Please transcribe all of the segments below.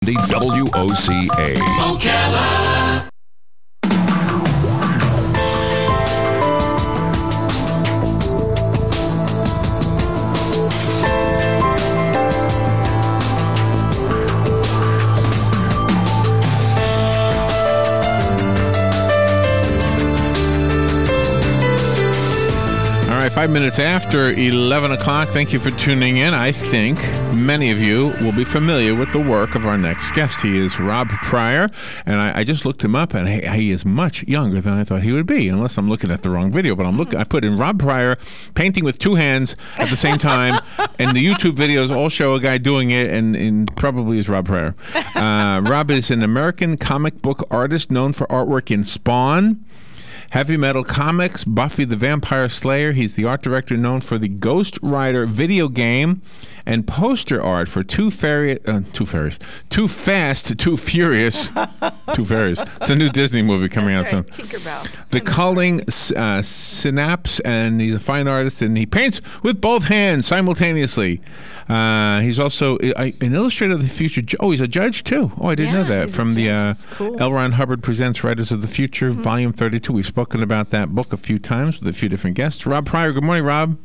The WOCA. Ocala. All right, 5 minutes after 11 o'clock. Thank you for tuning in. I think many of you will be familiar with the work of our next guest. He is Rob Pryor, and I just looked him up, and he is much younger than I thought he would be, unless I'm looking at the wrong video. But I put in Rob Pryor painting with two hands at the same time, and the YouTube videos all show a guy doing it, and probably is Rob Pryor. Rob is an American comic book artist known for artwork in Spawn, Heavy Metal Comics, Buffy the Vampire Slayer. He's the art director known for the Ghost Rider video game and poster art for Too Fast, Too Furious. Too Furious. It's a new Disney movie coming out soon. Tinkerbell. The Culling Synapse, and he's a fine artist, and he paints with both hands simultaneously. He's also an illustrator of the future. Oh, he's a judge too. Oh, I didn't know that. From the cool. L. Ron Hubbard Presents Writers of the Future, Volume 32. We've spoken about that book a few times with a few different guests. Rob Pryor, good morning, Rob.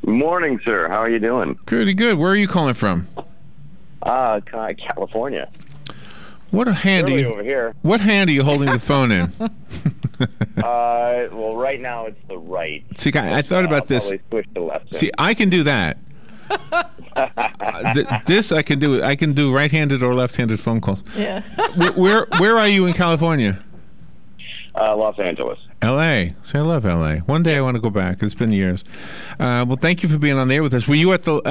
Good morning, sir. How are you doing? Pretty good. Where are you calling from? California. What a hand Early over here. What hand are you holding the phone in? Well, right now it's the right. See, I thought about this. I'll probably switch to left. See, I can do that. This I can do. I can do right-handed or left-handed phone calls. Yeah. Where are you in California? Los Angeles. L.A. See, I love L.A. One day I want to go back. It's been years. Well, thank you for being on the air with us. Were you at the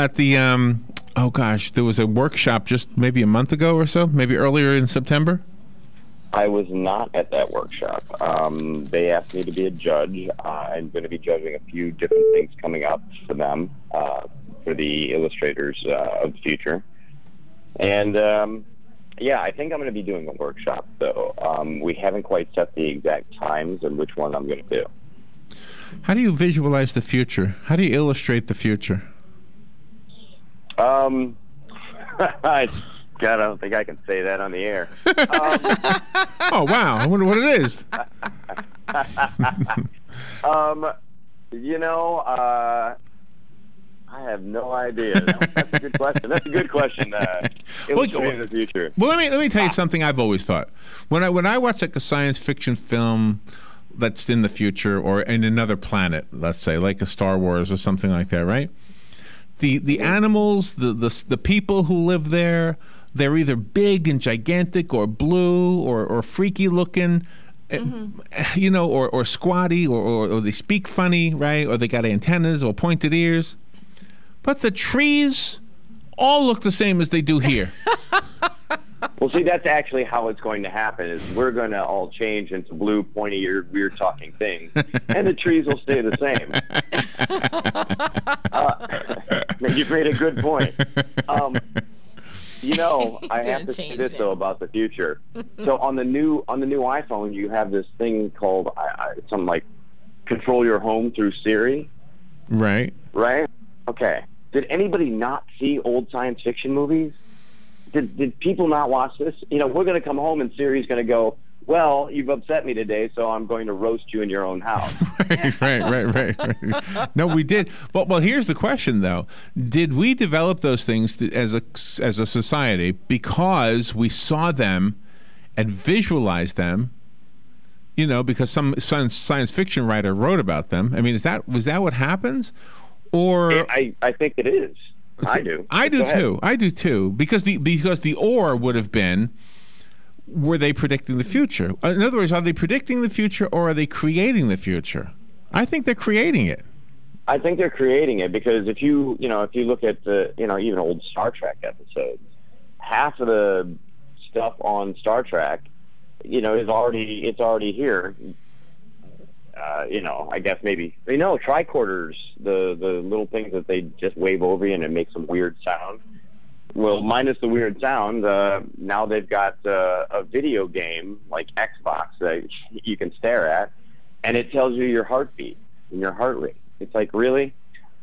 oh gosh, there was a workshop just maybe a month ago or so, maybe earlier in September? I was not at that workshop. They asked me to be a judge. I'm going to be judging a few different things coming up for them, for the illustrators of the future. And yeah, I think I'm going to be doing a workshop, though. We haven't quite set the exact times and which one I'm going to do. How do you visualize the future? How do you illustrate the future? God, I don't think I can say that on the air. Oh, wow. I wonder what it is. I have no idea. That's a good question. That's a good question. Illustrating the future. Well, let me tell you something I've always thought. When I watch like a science fiction film that's in the future or in another planet, let's say, like a Star Wars or something like that, right? The animals, the people who live there, they're either big and gigantic or blue or freaky looking, you know, or squatty or they speak funny, right? Or they got antennas or pointed ears. But the trees all look the same as they do here. Well, see, that's actually how it's going to happen. Is we're going to all change into blue, pointy-eared, weird-talking things, and the trees will stay the same. You've made a good point. You know, I have to say this though about the future. So on the new iPhone, you have this thing called something like control your home through Siri. Right. Right. Okay. Did anybody not see old science fiction movies? Did people not watch this? You know, we're going to come home and Siri's going to go, well, you've upset me today, so I'm going to roast you in your own house. Right. No, we did. Well, here's the question, though. Did we develop those things as a society because we saw them and visualized them, you know, because some science fiction writer wrote about them? I mean, was that what happens? Or I think it is. I do. I do too. Because the or would have been, were they predicting the future? In other words, are they predicting the future or are they creating the future? I think they're creating it. I think they're creating it because if you look at the, even old Star Trek episodes, half of the stuff on Star Trek, it's already here. I guess maybe tricorders, the little things that they just wave over you and it makes some weird sound. Well, minus the weird sound, now they've got a video game like Xbox that you can stare at, and it tells you your heartbeat and your heart rate. It's like, really?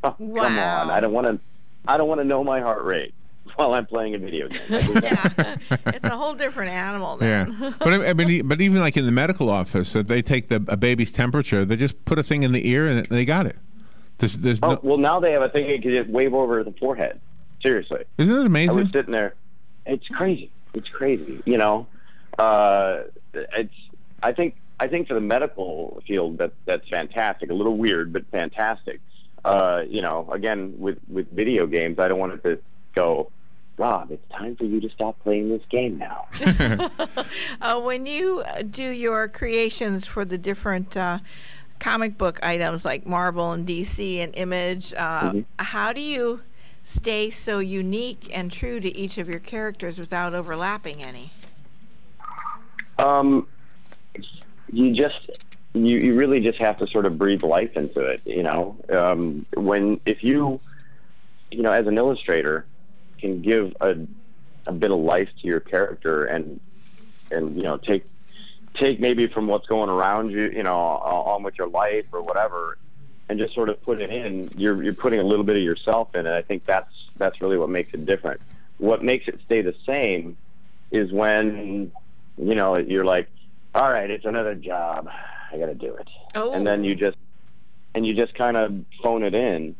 Oh, wow. Come on! I don't want to know my heart rate. while I'm playing a video game. Yeah, it's a whole different animal then. Yeah, but I mean, but even like in the medical office, if they take a baby's temperature, they just put a thing in the ear and they got it. There's no. Well, now they have a thing you can just wave over the forehead. Seriously, Isn't it amazing? I was sitting there. It's crazy. It's crazy. You know, it's. I think for the medical field that's fantastic. A little weird, but fantastic. You know, again with video games, I don't want it to go, Rob, it's time for you to stop playing this game now. When you do your creations for the different comic book items like Marvel and DC and Image, how do you stay so unique and true to each of your characters without overlapping any? You really just have to sort of breathe life into it, you know. If you as an illustrator can give a bit of life to your character and you know take maybe from what's going around you, you know, on with your life or whatever, and just sort of put it in, you're putting a little bit of yourself in it. I think that's really what makes it different. What makes it stay the same is when, you know, you're like, all right, it's another job, I got to do it. Oh. And then you just kind of phone it in.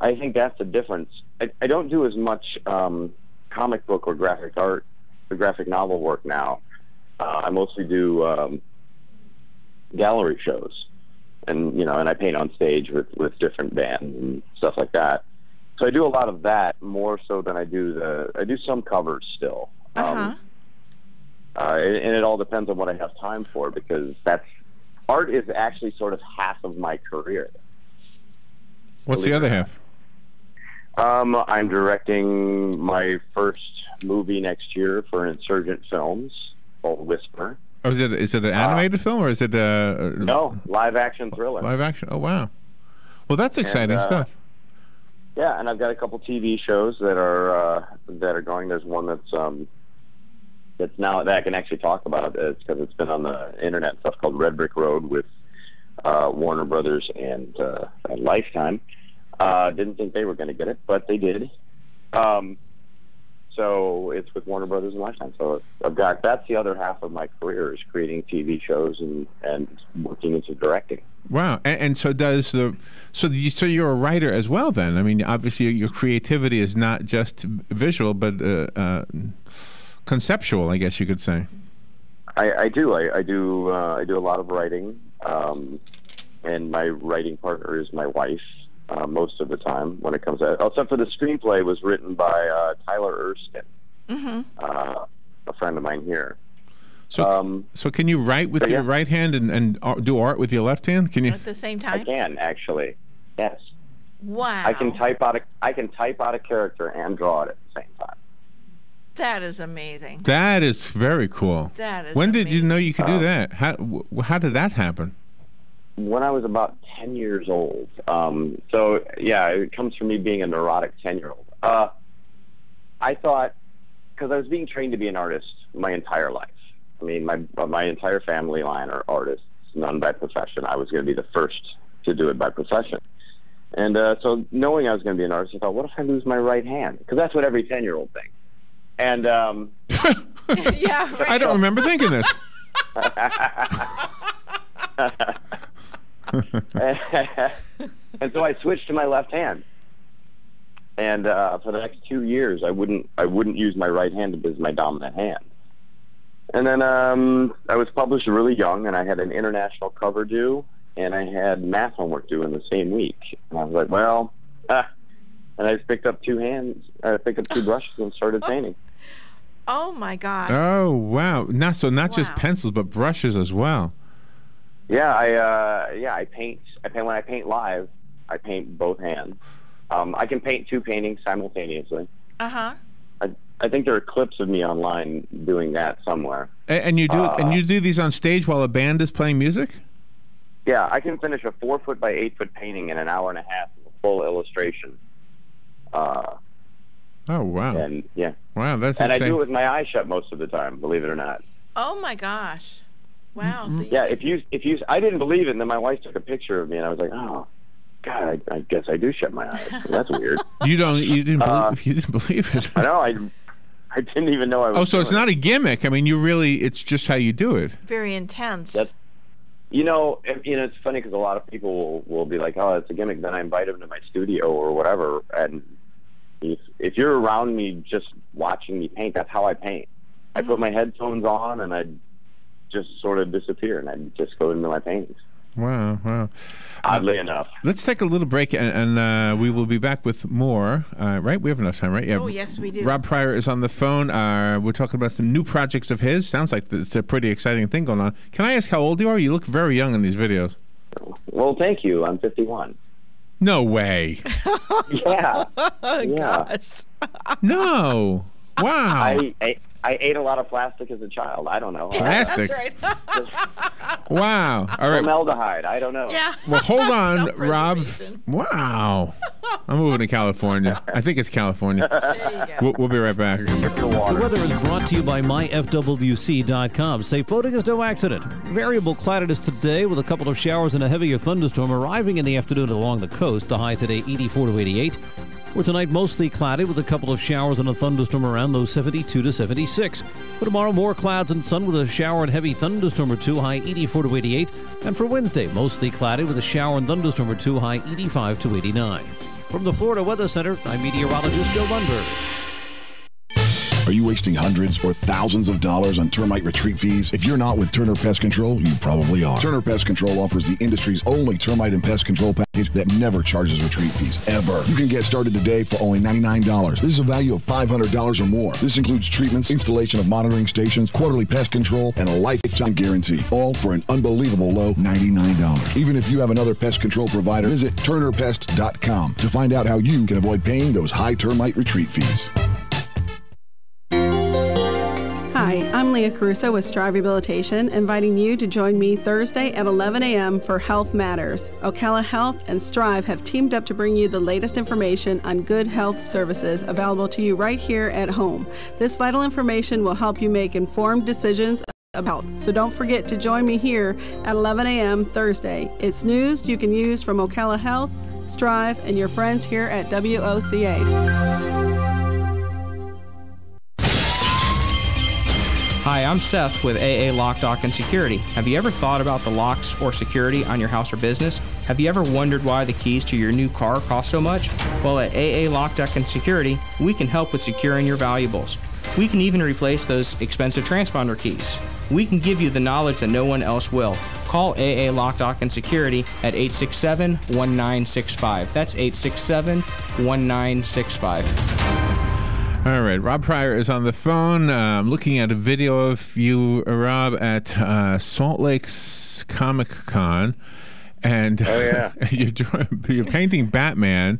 I think that's the difference. I don't do as much comic book or graphic art or graphic novel work now. I mostly do gallery shows, and you know, and I paint on stage with different bands and stuff like that. So I do a lot of that more so than I do some covers still. And it all depends on what I have time for, because art is actually sort of half of my career. What's the other half? I'm directing my first movie next year for Insurgent Films called Whisper. Oh, is it an animated film, or is it no, live action thriller? Live action. Oh wow. Well, that's exciting stuff. Yeah, and I've got a couple TV shows that are going. There's one that's now that I can actually talk about. It's because it's been on the internet and stuff, called Red Brick Road with Warner Brothers and Lifetime. Didn't think they were going to get it, but they did. So it's with Warner Brothers and Lifetime. So that's the other half of my career, is creating TV shows and working into directing. Wow. And so so you're a writer as well then? I mean, obviously your creativity is not just visual, but conceptual, I guess you could say. I do a lot of writing, and my writing partner is my wife. Most of the time when it comes out. Except for the screenplay was written by Tyler Erskine, a friend of mine here. So can you write with your right hand and do art with your left hand? Can you? At the same time? I can, actually. Yes. Wow. I can type out a character and draw it at the same time. That is amazing. That is very cool. That is When amazing. did you know you could do that? How did that happen? When I was about 10 years old. So, yeah, it comes from me being a neurotic 10-year-old. I thought, because I was being trained to be an artist my entire life. I mean, my entire family line are artists, none by profession. I was going to be the first to do it by profession. And so knowing I was going to be an artist, I thought, what if I lose my right hand? Because that's what every 10-year-old thinks. And yeah, right. I don't remember thinking this. And so I switched to my left hand, and for the next 2 years I wouldn't use my right hand as my dominant hand. And then I was published really young, and I had an international cover due, and I had math homework due in the same week. And I was like, well, and I just picked up two brushes and started painting. Oh my gosh. Oh wow! Not just pencils, but brushes as well. Yeah, I paint. When I paint live, I paint both hands. I can paint two paintings simultaneously. I think there are clips of me online doing that somewhere. And you do these on stage while a band is playing music? Yeah, I can finish a 4-foot by 8-foot painting in an hour and a half of a full illustration. Oh wow! And yeah, wow, that's and insane. I do it with my eyes shut most of the time, believe it or not. Oh my gosh! Wow. So I didn't believe it, and then my wife took a picture of me, and I was like, oh, God, I guess I do shut my eyes. That's weird. You didn't believe it. I know. I didn't even know I was. Oh, so it's doing not a gimmick. I mean, it's just how you do it. Very intense. That's, it's funny because a lot of people will be like, "Oh, it's a gimmick." Then I invite them to my studio or whatever, and if you're around me just watching me paint, that's how I paint. I put my headphones on and I just sort of disappear, and I just go into my paintings. Wow. Oddly enough. Let's take a little break, and we will be back with more. Right? We have enough time, right? Yeah. Oh, yes, we do. Rob Pryor is on the phone. We're talking about some new projects of his. Sounds like it's a pretty exciting thing going on. Can I ask how old you are? You look very young in these videos. Well, thank you. I'm 51. No way. Yeah. Gosh. No. Wow. I ate a lot of plastic as a child. I don't know. Plastic? That's right. Wow. All right. Formaldehyde. I don't know. Yeah. Well, hold on, Rob. Self-preservation. Wow. I'm moving to California. I think it's California. There you go. We'll be right back. The weather is brought to you by myfwc.com. Safe boating is no accident. Variable cloudiness today with a couple of showers and a heavier thunderstorm arriving in the afternoon along the coast. The high today 84 to 88. For tonight, mostly cloudy with a couple of showers and a thunderstorm around, low 72 to 76. For tomorrow, more clouds and sun with a shower and heavy thunderstorm or two, high 84 to 88. And for Wednesday, mostly cloudy with a shower and thunderstorm or two, high 85 to 89. From the Florida Weather Center, I'm meteorologist Joe Lundberg. Are you wasting hundreds or thousands of dollars on termite retreat fees? If you're not with Turner Pest Control, you probably are. Turner Pest Control offers the industry's only termite and pest control package that never charges retreat fees, ever. You can get started today for only $99. This is a value of $500 or more. This includes treatments, installation of monitoring stations, quarterly pest control, and a lifetime guarantee, all for an unbelievable low $99. Even if you have another pest control provider, visit turnerpest.com to find out how you can avoid paying those high termite retreat fees. Hi, I'm Leah Caruso with Strive Rehabilitation, inviting you to join me Thursday at 11 a.m. for Health Matters. Ocala Health and Strive have teamed up to bring you the latest information on good health services available to you right here at home. This vital information will help you make informed decisions about health. So don't forget to join me here at 11 a.m. Thursday. It's news you can use from Ocala Health, Strive, and your friends here at WOCA. Hi, I'm Seth with AA Lock, Dock & Security. Have you ever thought about the locks or security on your house or business? Have you ever wondered why the keys to your new car cost so much? Well, at AA Lock, Dock & Security, we can help with securing your valuables. We can even replace those expensive transponder keys. We can give you the knowledge that no one else will. Call AA Lock, Dock & Security at 867-1965. That's 867-1965. All right, Rob Pryor is on the phone. I'm looking at a video of you, Rob, at Salt Lake's Comic Con, and you're painting Batman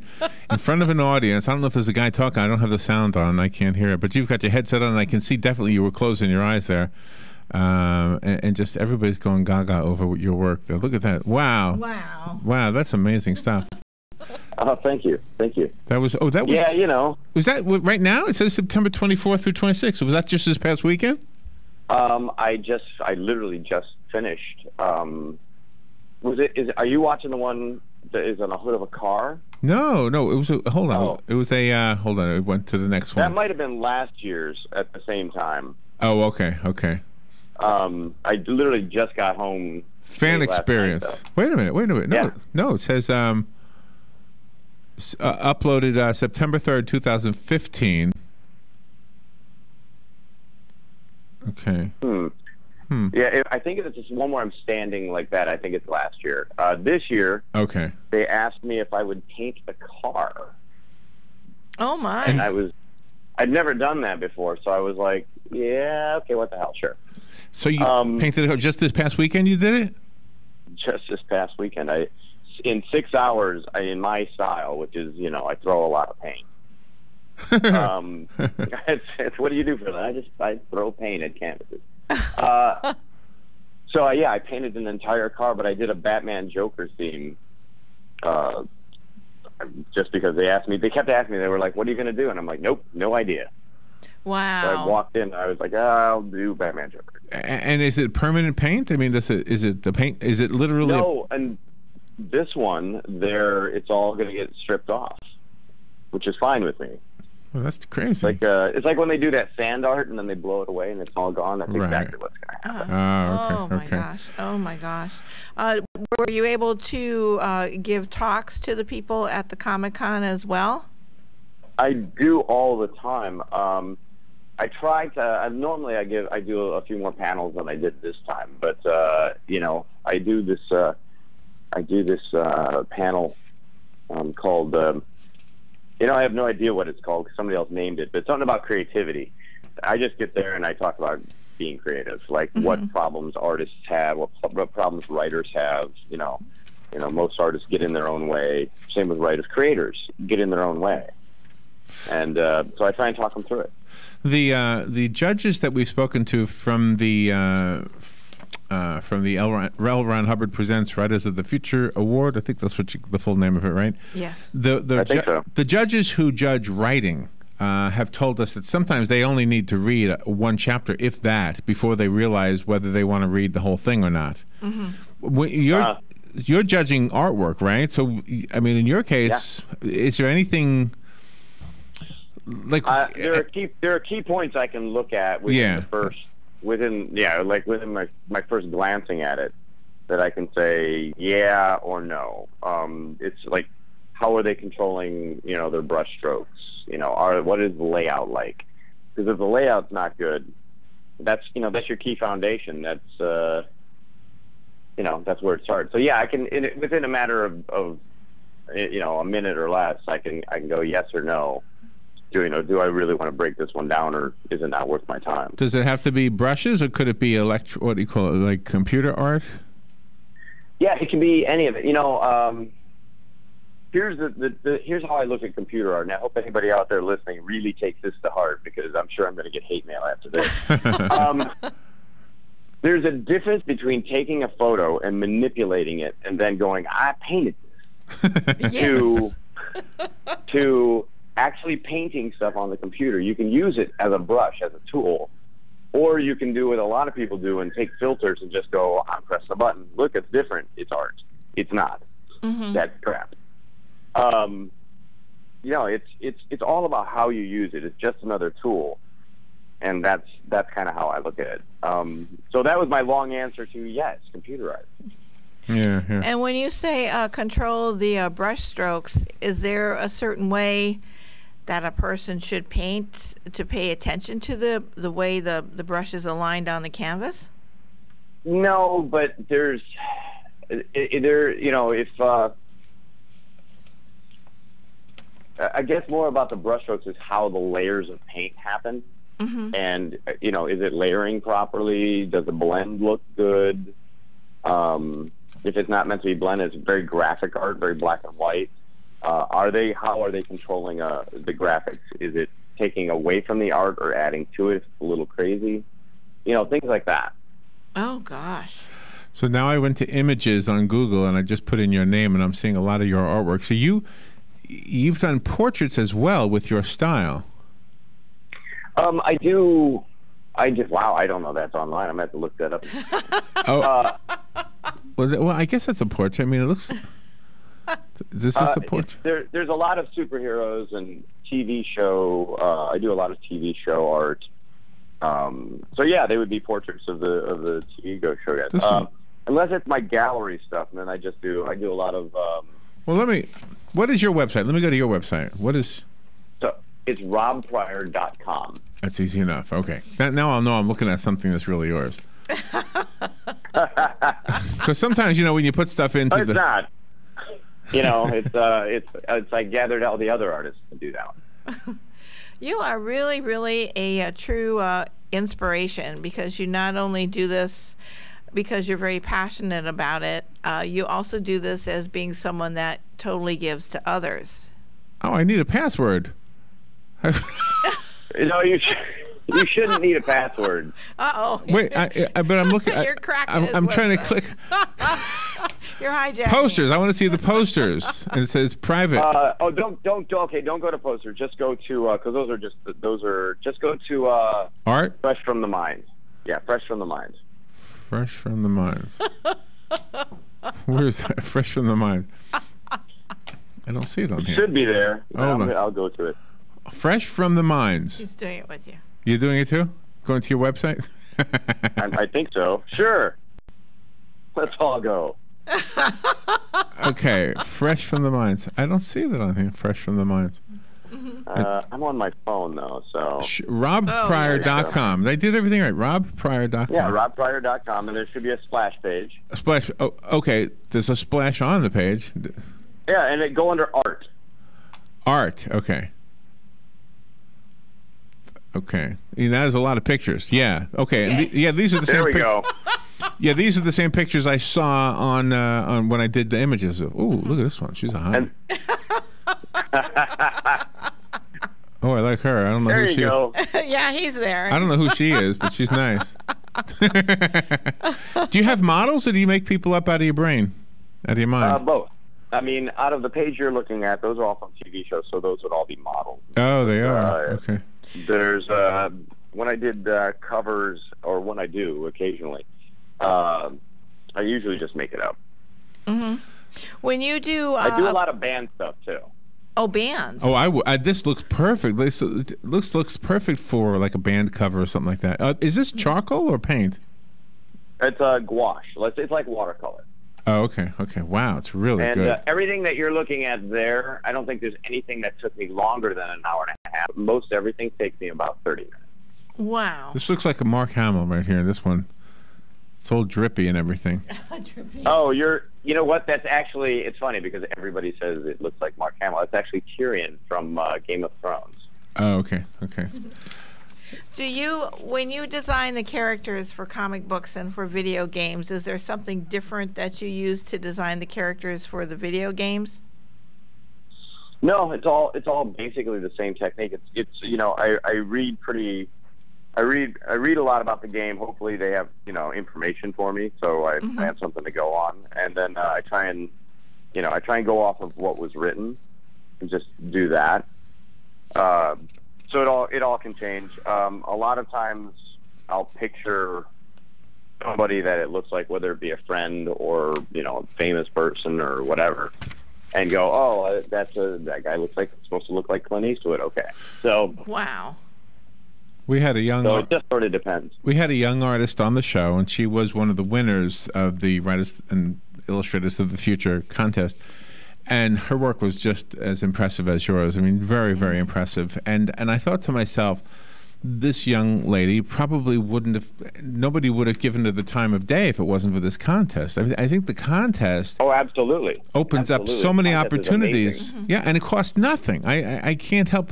in front of an audience. I don't know if there's a guy talking. I don't have the sound on. I can't hear it. But you've got your headset on, and I can see definitely you were closing your eyes there. And just everybody's going gaga over your work there. Look at that. Wow. Wow, that's amazing stuff. Oh, thank you. That was Yeah, you know. Was that right now? It says September 24th through 26th. Was that just this past weekend? I literally just finished. Are you watching the one that is on the hood of a car? No, it was hold on. Oh. It was hold on, it went to the next one. That might have been last year's at the same time. Oh, okay. I literally just got home. Fan experience. Night, wait a minute. No, it says uploaded September 3rd, 2015. Okay. Yeah, I think it's just one where I'm standing like that. I think it's last year. This year, okay, they asked me if I would paint a car. Oh my! And I'd never done that before, so I was like, yeah, okay, what the hell, sure. So you painted it just this past weekend? You did it? Just this past weekend. In 6 hours, in my style, which is, I throw a lot of paint. What do you do for that? I throw paint at canvases. So I painted an entire car, but I did a Batman Joker theme. Just because they kept asking me. They were like, "What are you going to do?" And I'm like, "Nope, no idea." Wow. So I walked in. I was like, I'll do Batman Joker. And is it permanent paint? I mean, is it the paint? Is it literally? No, and this one, it's all going to get stripped off, which is fine with me. Well, that's crazy. It's like when they do that sand art and then they blow it away and it's all gone. That's exactly what's going to happen. Oh my gosh. Were you able to give talks to the people at the Comic-Con as well? I do all the time. I try to. Normally, I do a few more panels than I did this time. But I do this. Panel called. I have no idea what it's called because somebody else named it. But it's something about creativity. I just get there and I talk about being creative, like what problems artists have, what problems writers have. Most artists get in their own way. Same with writers, creators get in their own way. And so I try and talk them through it. The judges that we've spoken to from the L. Ron Hubbard Presents Writers of the Future Award, I think that's the full name of it, right? Yes. I think so. The judges who judge writing have told us that sometimes they only need to read one chapter, if that, before they realize whether they want to read the whole thing or not. You're judging artwork, right? So, I mean, in your case, is there anything... there are key points I can look at within my first glancing at it that I can say yeah or no. It's like, how are they controlling their brush strokes? What is the layout like? Because if the layout's not good, that's your key foundation. That's that's where it starts. So yeah, I can within a matter of a minute or less, I can go yes or no. Do I really want to break this one down, or is it not worth my time? Does it have to be brushes, or could it be what do you call it, like computer art? Yeah, it can be any of it. Here's how I look at computer art, and I hope anybody out there listening really takes this to heart, because I'm sure I'm going to get hate mail after this. There's a difference between taking a photo and manipulating it, and then going, I painted this, to actually painting stuff on the computer. You can use it as a brush, as a tool, or you can do what a lot of people do and take filters and just go, I'm pressing the button. Look, it's different. It's art. It's not. That's crap. It's all about how you use it. It's just another tool, and that's kind of how I look at it. So that was my long answer to yes, computer art. Yeah. And when you say control the brush strokes, is there a certain way that a person should paint to pay attention to the way the brush is aligned on the canvas? No, but there's I guess more about the brushstrokes is how the layers of paint happen. And is it layering properly? Does the blend look good? If it's not meant to be blended, it's very graphic art, very black and white. How are they controlling the graphics? Is it taking away from the art or adding to it? It's a little crazy. Things like that. Oh, gosh. So now I went to images on Google, and I just put in your name, and I'm seeing a lot of your artwork. So you've done portraits as well with your style. I do. Wow, I don't know. That's online. I'm going to have to look that up. Well, I guess that's a portrait. I mean, it looks... This is a portrait? There's a lot of superheroes and TV show. I do a lot of TV show art. So yeah, they would be portraits of the TV show guys. Unless it's my gallery stuff, and then I do a lot of. What is your website? Let me go to your website. So it's robpryor.com. That's easy enough. Okay. Now I'll know I'm looking at something that's really yours. Because sometimes, when you put stuff into it's not. It's I gathered all the other artists to do that one. You are really, really a true inspiration, because you not only do this because you're very passionate about it, you also do this as being someone that totally gives to others. Oh, I need a password. You shouldn't need a password. Uh-oh. Wait, but I'm looking. You're cracking. I'm trying to click. You're hijacking. Posters. I want to see the posters. And it says private. Don't go to posters. Just go to because just go to art. Fresh from the Mind. Yeah, Fresh from the Mind. Fresh from the Mind. Where's that? Fresh from the Mind? I don't see it on It here. should be there. Hold on. I'll go to it. Fresh from the Minds. He's doing it with you. You're doing it too? Going to your website? I think so. Sure. Let's all go. Okay, Fresh from the Minds. I don't see that on here. Fresh from the Minds. I'm on my phone though, so. RobPryor.com. They did everything right. RobPryor.com. Yeah, RobPryor.com, and there should be a splash page. A splash. Oh, okay. There's a splash on the page. Yeah, and it go under art. Art. Okay. Okay. That is a lot of pictures. Yeah. Okay. And yeah, these are the same There we pictures. go. Yeah, these are the same pictures I saw on when I did the images. Ooh, look at this one. She's a hot. Oh, I like her. I don't know There who you she go. is. Yeah, he's there. I don't know who she is, but she's nice. Do you have models, or do you make people up out of your brain, out of your mind? Both. I mean, out of the page you're looking at, those are all from TV shows, so those would all be models. Oh, they are. Okay. There's when I did covers, or when I do occasionally, I usually just make it up. Mm-hmm. When you do, I do a lot of band stuff too. Oh, bands. Oh, this looks perfect. This looks perfect for like a band cover or something like that. Is this charcoal or paint? It's gouache. It's like watercolor. Oh, okay. Okay. Wow, it's really good. And everything that you're looking at there, I don't think there's anything that took me longer than an hour and a half. Most everything takes me about 30 minutes. Wow. This looks like a Mark Hamill right here. This one. It's all drippy and everything. Oh, you know what? That's actually, it's funny because everybody says it looks like Mark Hamill. It's actually Tyrion from Game of Thrones. Oh, okay. Okay. When you design the characters for comic books and for video games, is there something different that you use to design the characters for the video games? No, it's all basically the same technique. It's I read a lot about the game. Hopefully they have, information for me, so I have something to go on. And then I try and go off of what was written and just do that. So it all can change. A lot of times I'll picture somebody that it looks like, whether it be a friend or, a famous person or whatever, and go, oh, that guy looks like, it's supposed to look like Clint Eastwood. Okay. So. Wow. We had a young. So it just sort of depends. We had a young artist on the show, and she was one of the winners of the Writers and Illustrators of the Future contest. And her work was just as impressive as yours. I mean, very, very impressive. And I thought to myself, this young lady probably nobody would have given her the time of day if it wasn't for this contest. I mean, I think the contest. Oh, absolutely. Opens up so many opportunities. Yeah, and it costs nothing. I can't help.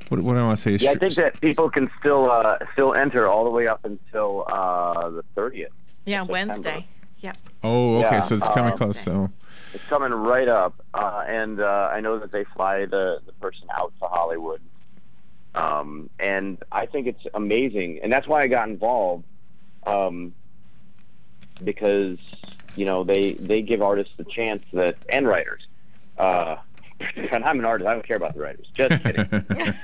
What do I want to say? Yeah, I think that people can still enter all the way up until the 30th. Yeah, Wednesday. Yep. Oh, okay. Yeah, So it's coming close. So it's coming right up, and I know that they fly the person out to Hollywood, and I think it's amazing, and that's why I got involved, because they give artists the chance and writers. And I'm an artist. I don't care about the writers. Just kidding.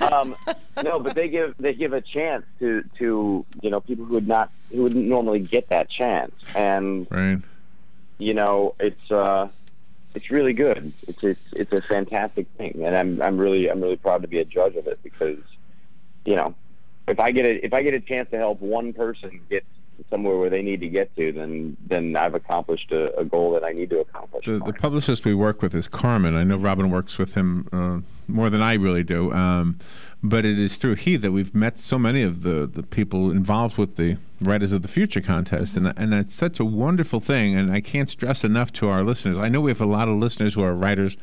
No, but they give a chance to people who wouldn't normally get that chance, and right. It's really good. It's a fantastic thing, and I'm really proud to be a judge of it, because if I get a chance to help one person get somewhere where they need to get to, then I've accomplished a goal that I need to accomplish. The publicist we work with is Carmen. I know Robin works with him more than I really do, but it is through he that we've met so many of the people involved with the Writers of the Future contest, and it's such a wonderful thing, and I can't stress enough to our listeners. I know we have a lot of listeners who are writers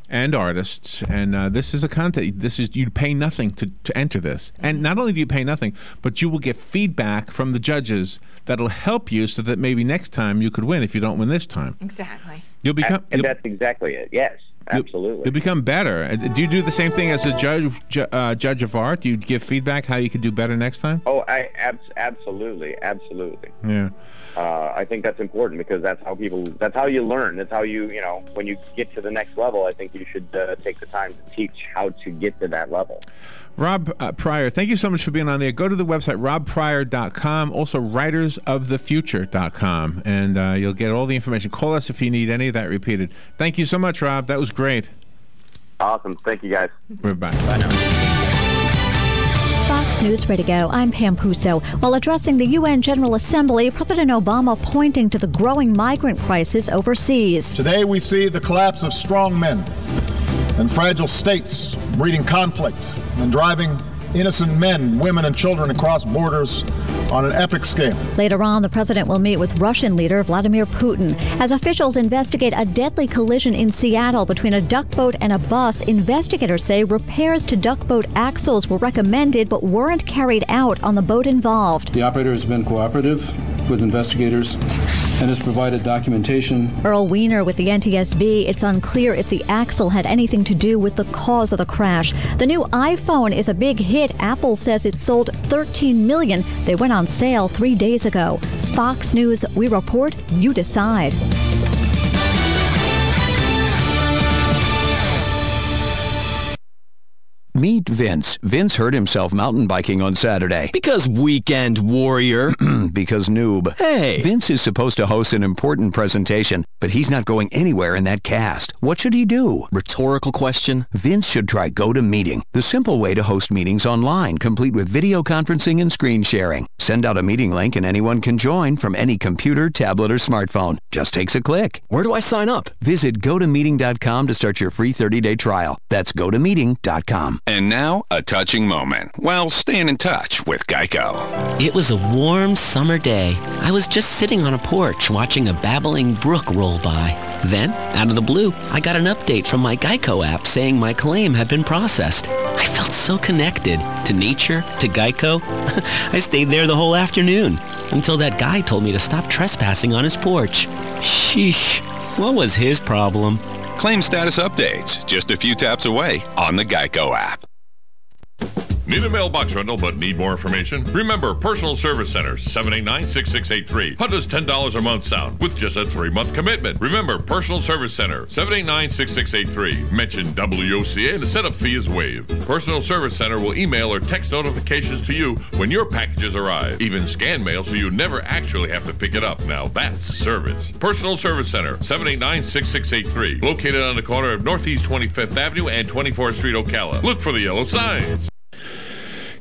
and artists, and this is a contest. You pay nothing to enter this, and not only do you pay nothing, but you will get feedback from the judges that'll help you, so that maybe next time you could win if you don't win this time. Exactly. That's exactly it. Yes, absolutely. You'll become better. Do you do the same thing as a judge of art? Do you give feedback how you could do better next time? Oh, absolutely. Yeah. I think that's important, because that's how you learn. That's how when you get to the next level, I think you should take the time to teach how to get to that level. Rob Pryor, thank you so much for being on there. Go to the website, robpryor.com, also writersofthefuture.com, and you'll get all the information. Call us if you need any of that repeated. Thank you so much, Rob. That was great. Awesome. Thank you, guys. We're back. Bye now. Fox News Ready to Go. I'm Pam Puso. While addressing the UN General Assembly, President Obama pointing to the growing migrant crisis overseas. Today we see the collapse of strong men and fragile states, breeding conflict and driving innocent men, women, and children across borders on an epic scale. Later on, the president will meet with Russian leader Vladimir Putin as officials investigate a deadly collision in Seattle between a duck boat and a bus. Investigators say repairs to duck boat axles were recommended but weren't carried out on the boat involved. The operator has been cooperative with investigators and has provided documentation. Earl Weiner with the NTSB. It's unclear if the axle had anything to do with the cause of the crash. The new iPhone is a big hit. Apple says it sold 13 million. They went on sale 3 days ago. Fox News, we report, you decide. Meet Vince. Vince hurt himself mountain biking on Saturday. Because weekend warrior. Because noob. Hey. Vince is supposed to host an important presentation, but he's not going anywhere in that cast. What should he do? Rhetorical question. Vince should try GoToMeeting, the simple way to host meetings online, complete with video conferencing and screen sharing. Send out a meeting link and anyone can join from any computer, tablet, or smartphone. Just takes a click. Where do I sign up? Visit GoToMeeting.com to start your free 30-day trial. That's GoToMeeting.com. And now, a touching moment while staying in touch with Geico. It was a warm summer day. I was just sitting on a porch watching a babbling brook roll by. Then, out of the blue, I got an update from my Geico app saying my claim had been processed. I felt so connected to nature, to Geico. I stayed there the whole afternoon until that guy told me to stop trespassing on his porch. Sheesh, what was his problem? Claim status updates just a few taps away on the Geico app. Need a mailbox rental but need more information? Remember Personal Service Center, 789-6683. How does $10 a month sound with just a 3-month commitment? Remember Personal Service Center, 789-6683. Mention WOCA and the setup fee is waived. Personal Service Center will email or text notifications to you when your packages arrive. Even scan mail so you never actually have to pick it up. Now that's service. Personal Service Center, 789-6683. Located on the corner of Northeast 25th Avenue and 24th Street, Ocala. Look for the yellow signs.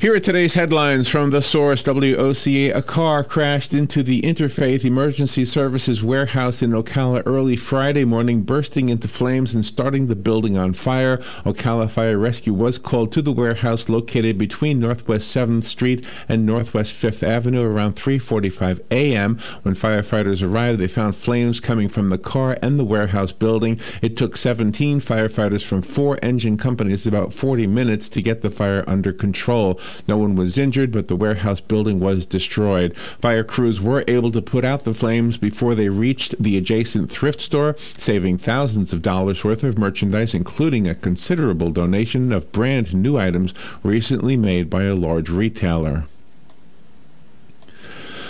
Here are today's headlines from The Source, WOCA. A car crashed into the Interfaith Emergency Services warehouse in Ocala early Friday morning, bursting into flames and starting the building on fire. Ocala Fire Rescue was called to the warehouse located between Northwest 7th Street and Northwest 5th Avenue around 3:45 a.m. When firefighters arrived, they found flames coming from the car and the warehouse building. It took 17 firefighters from 4 engine companies about 40 minutes to get the fire under control. No one was injured, but the warehouse building was destroyed. Fire crews were able to put out the flames before they reached the adjacent thrift store, saving thousands of dollars worth of merchandise, including a considerable donation of brand new items recently made by a large retailer.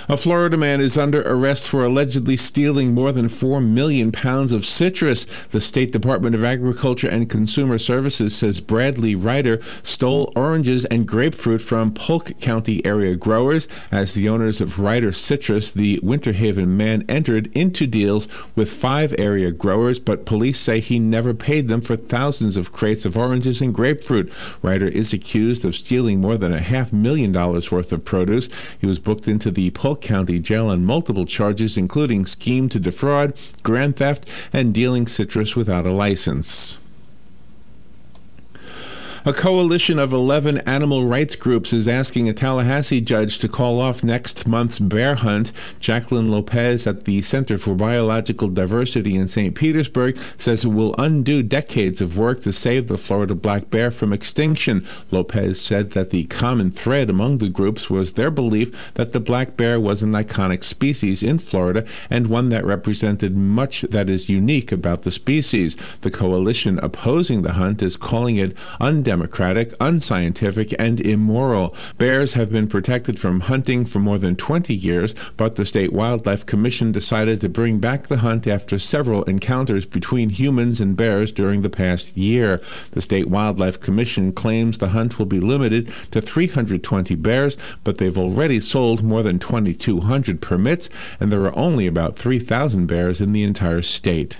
A Florida man is under arrest for allegedly stealing more than 4 million pounds of citrus. The State Department of Agriculture and Consumer Services says Bradley Ryder stole oranges and grapefruit from Polk County area growers. As the owners of Ryder Citrus, the Winter Haven man entered into deals with 5 area growers, but police say he never paid them for thousands of crates of oranges and grapefruit. Ryder is accused of stealing more than $500,000 worth of produce. He was booked into the Polk County Jail on multiple charges, including scheme to defraud, grand theft, and dealing citrus without a license. A coalition of 11 animal rights groups is asking a Tallahassee judge to call off next month's bear hunt. Jacqueline Lopez at the Center for Biological Diversity in St. Petersburg says it will undo decades of work to save the Florida black bear from extinction. Lopez said that the common thread among the groups was their belief that the black bear was an iconic species in Florida and one that represented much that is unique about the species. The coalition opposing the hunt is calling it undemocratic undemocratic, unscientific, and immoral. Bears have been protected from hunting for more than 20 years, but the State Wildlife Commission decided to bring back the hunt after several encounters between humans and bears during the past year. The State Wildlife Commission claims the hunt will be limited to 320 bears, but they've already sold more than 2,200 permits, and there are only about 3,000 bears in the entire state.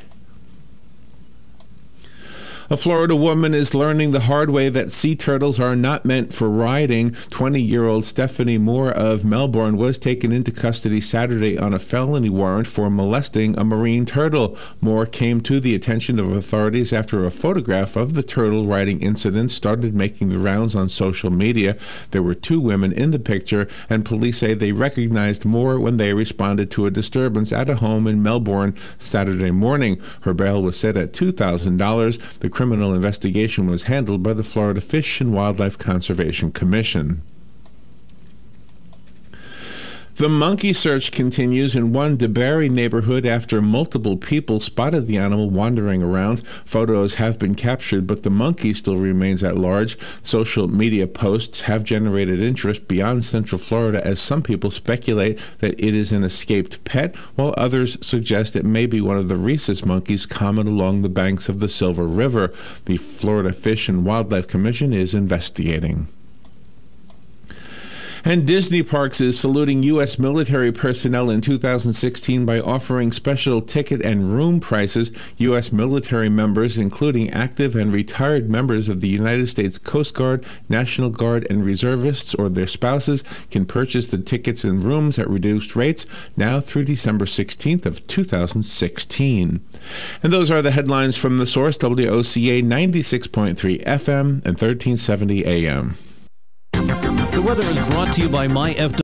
A Florida woman is learning the hard way that sea turtles are not meant for riding. 20-year-old Stephanie Moore of Melbourne was taken into custody Saturday on a felony warrant for molesting a marine turtle. Moore came to the attention of authorities after a photograph of the turtle riding incident started making the rounds on social media. There were 2 women in the picture, and police say they recognized Moore when they responded to a disturbance at a home in Melbourne Saturday morning. Her bail was set at $2,000. The criminal investigation was handled by the Florida Fish and Wildlife Conservation Commission. The monkey search continues in one DeBary neighborhood after multiple people spotted the animal wandering around. Photos have been captured, but the monkey still remains at large. Social media posts have generated interest beyond Central Florida as some people speculate that it is an escaped pet, while others suggest it may be one of the rhesus monkeys common along the banks of the Silver River. The Florida Fish and Wildlife Commission is investigating. And Disney Parks is saluting U.S. military personnel in 2016 by offering special ticket and room prices. U.S. military members, including active and retired members of the United States Coast Guard, National Guard, and reservists or their spouses, can purchase the tickets and rooms at reduced rates now through December 16th of 2016. And those are the headlines from The Source, WOCA 96.3 FM and 1370 AM. The weather is brought to you by MyFW.